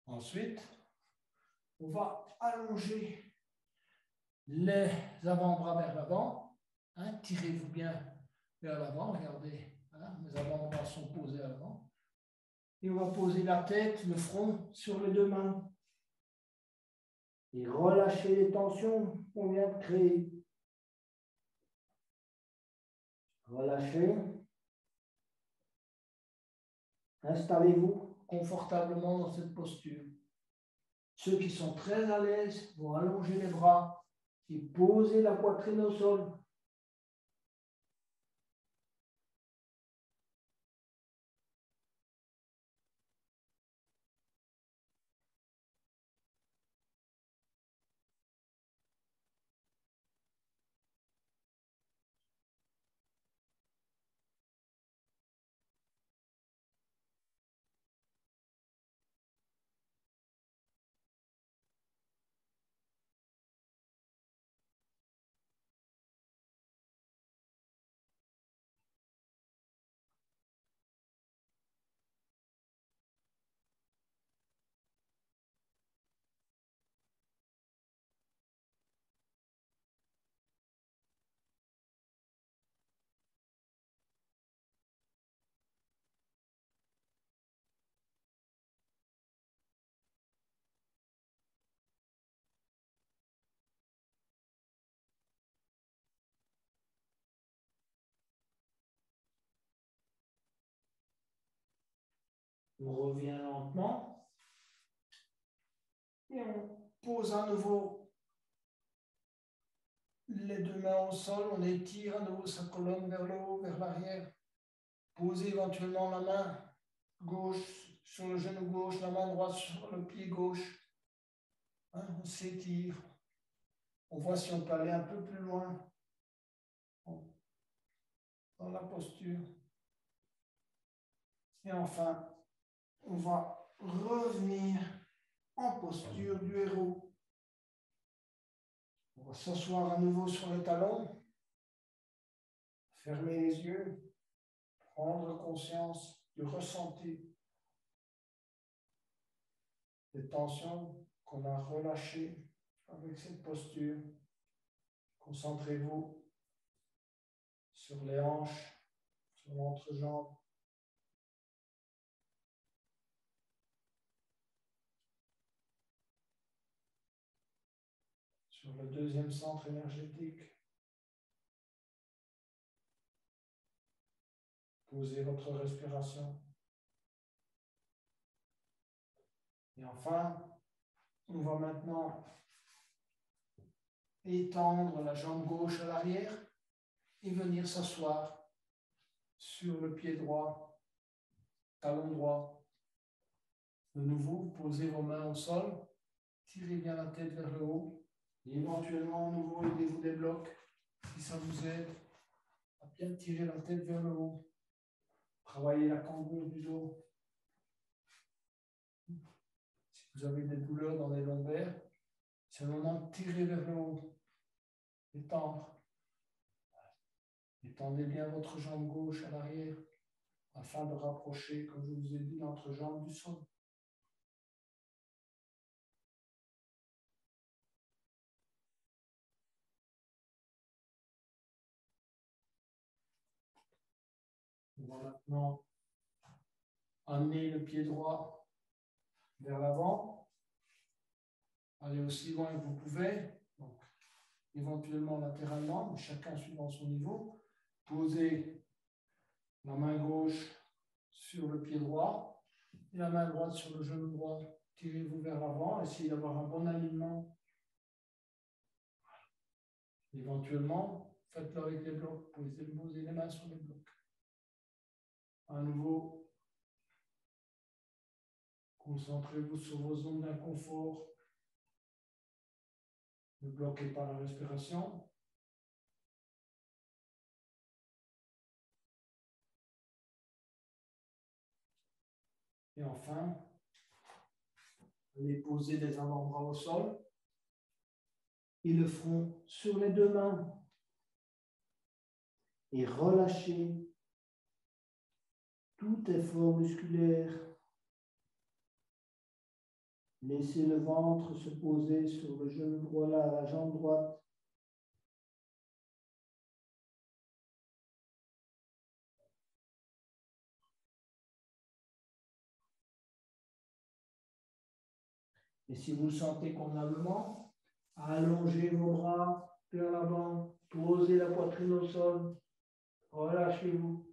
Ensuite, on va allonger les avant-bras vers l'avant. Tirez-vous bien vers l'avant. Regardez, mes avant-bras sont posés à l'avant. Et on va poser la tête, le front sur les deux mains. Et relâchez les tensions qu'on vient de créer. Relâchez. Installez-vous confortablement dans cette posture. Ceux qui sont très à l'aise vont allonger les bras et poser la poitrine au sol. On revient lentement et on pose à nouveau les deux mains au sol. On étire à nouveau sa colonne vers le haut, vers l'arrière. Posez éventuellement la main gauche sur le genou gauche, la main droite sur le pied gauche. On s'étire. On voit si on peut aller un peu plus loin dans la posture. Et enfin, on va revenir en posture du héros. On va s'asseoir à nouveau sur les talons, fermer les yeux, prendre conscience du ressenti des tensions qu'on a relâchées avec cette posture. Concentrez-vous sur les hanches, sur l'entrejambe. sur le deuxième centre énergétique. Posez votre respiration. Et enfin, on va maintenant étendre la jambe gauche à l'arrière et venir s'asseoir sur le pied droit, talon droit. De nouveau, vous posez vos mains au sol, tirez bien la tête vers le haut et éventuellement, à nouveau, aidez-vous des blocs si ça vous aide à bien tirer la tête vers le haut. Travaillez la cambrure du dos. Si vous avez des douleurs dans les lombaires, c'est le moment de tirer vers le haut. Étendre. Étendez bien votre jambe gauche à l'arrière afin de rapprocher, comme je vous ai dit, l'entrejambe du sol. On va maintenant amener le pied droit vers l'avant. Allez aussi loin que vous pouvez. Donc, éventuellement latéralement, mais chacun suivant son niveau. Posez la main gauche sur le pied droit et la main droite sur le genou droit. Tirez-vous vers l'avant, essayez d'avoir un bon alignement. Éventuellement, faites-le avec les blocs. Vous pouvez poser les mains sur les blocs. À nouveau, concentrez-vous sur vos zones d'inconfort. Ne bloquez pas la respiration. Et enfin, allez poser les avant-bras au sol et le front sur les deux mains. Et relâchez tout effort musculaire. Laissez le ventre se poser sur le genou droit, la jambe droite. Et si vous le sentez convenablement, allongez vos bras vers l'avant, posez la poitrine au sol, relâchez-vous.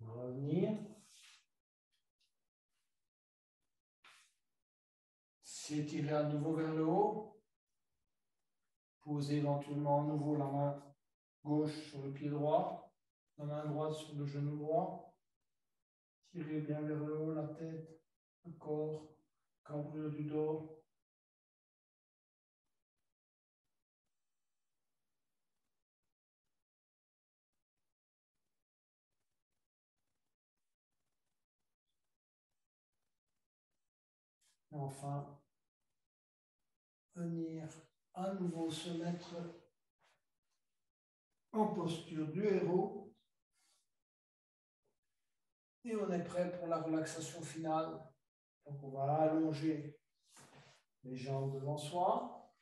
On va revenir. S'étirer à nouveau vers le haut. Posez éventuellement à nouveau la main gauche sur le pied droit, la main droite sur le genou droit. Tirez bien vers le haut la tête, le corps, cambrure du dos. Et enfin, venir à nouveau se mettre en posture du héros. Et on est prêt pour la relaxation finale. Donc on va allonger les jambes devant soi.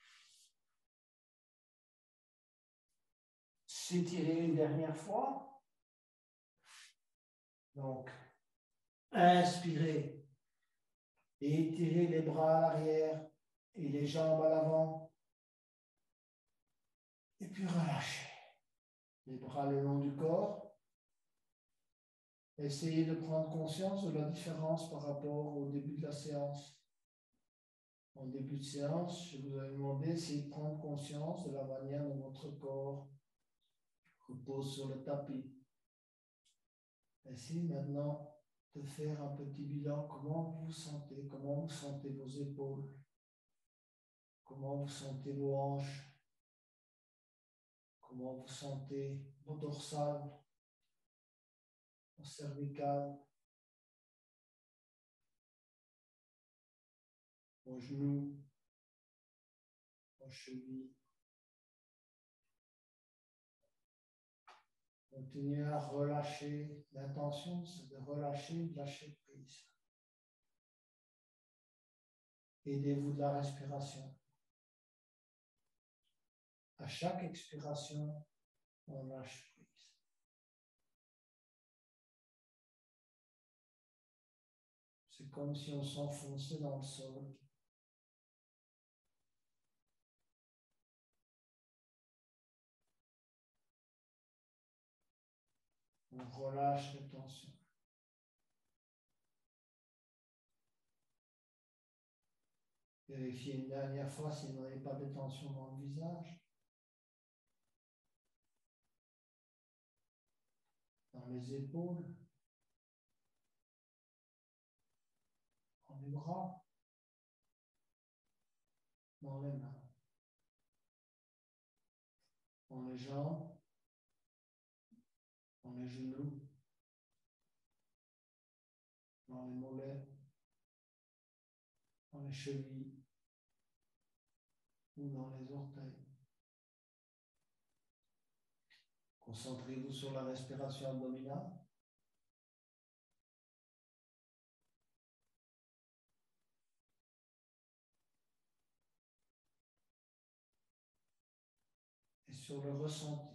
S'étirer une dernière fois. Donc, inspirez. Et étirez les bras à l'arrière et les jambes à l'avant. Et puis relâchez. Les bras le long du corps. Essayez de prendre conscience de la différence par rapport au début de la séance. En début de séance, je vous avais demandé d'essayer de prendre conscience de la manière dont votre corps pose sur le tapis. Essayez maintenant de faire un petit bilan. Comment vous vous sentez? Comment vous sentez vos épaules? Comment vous sentez vos hanches? Comment vous sentez vos dorsales, vos cervicales, vos genoux, vos chevilles? Continuez à relâcher. L'intention, c'est de relâcher, de lâcher prise. Aidez-vous de la respiration. À chaque expiration, on lâche prise. C'est comme si on s'enfonçait dans le sol. On relâche les tensions. Vérifiez une dernière fois si vous n'avez pas de tension dans le visage, dans les épaules, dans les bras, dans les mains, dans les jambes, dans les genoux, dans les mollets, dans les chevilles ou dans les orteils. Concentrez-vous sur la respiration abdominale. Et sur le ressenti.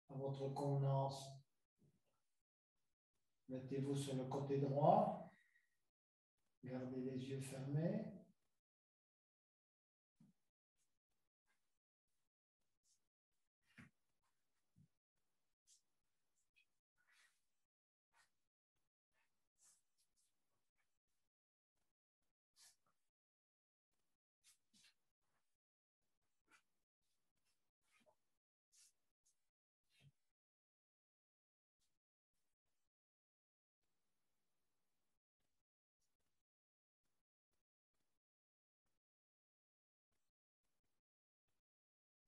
À votre convenance, mettez-vous sur le côté droit, gardez les yeux fermés.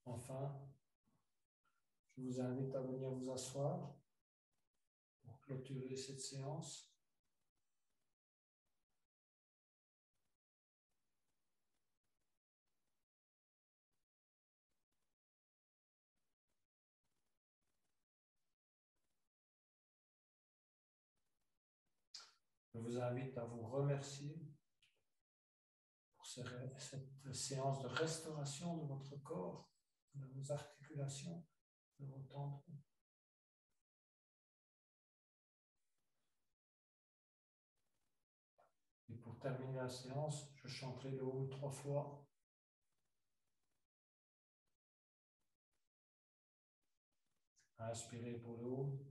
Enfin, je vous invite à venir vous asseoir pour clôturer cette séance. Je vous invite à vous remercier pour cette séance de restauration de votre corps, de vos articulations, de vos tendons. Et pour terminer la séance, je chanterai le Om 3 fois. Inspirez pour le Om.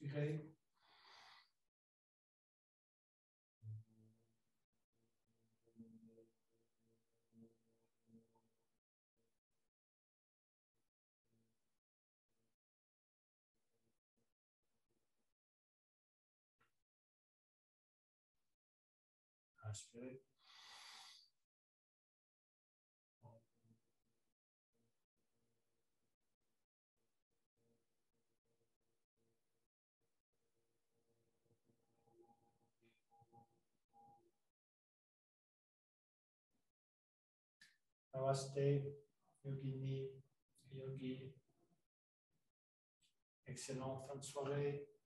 Expirez. Inspirez. Namaste, Yogini, Yogi. Excellente fin de soirée.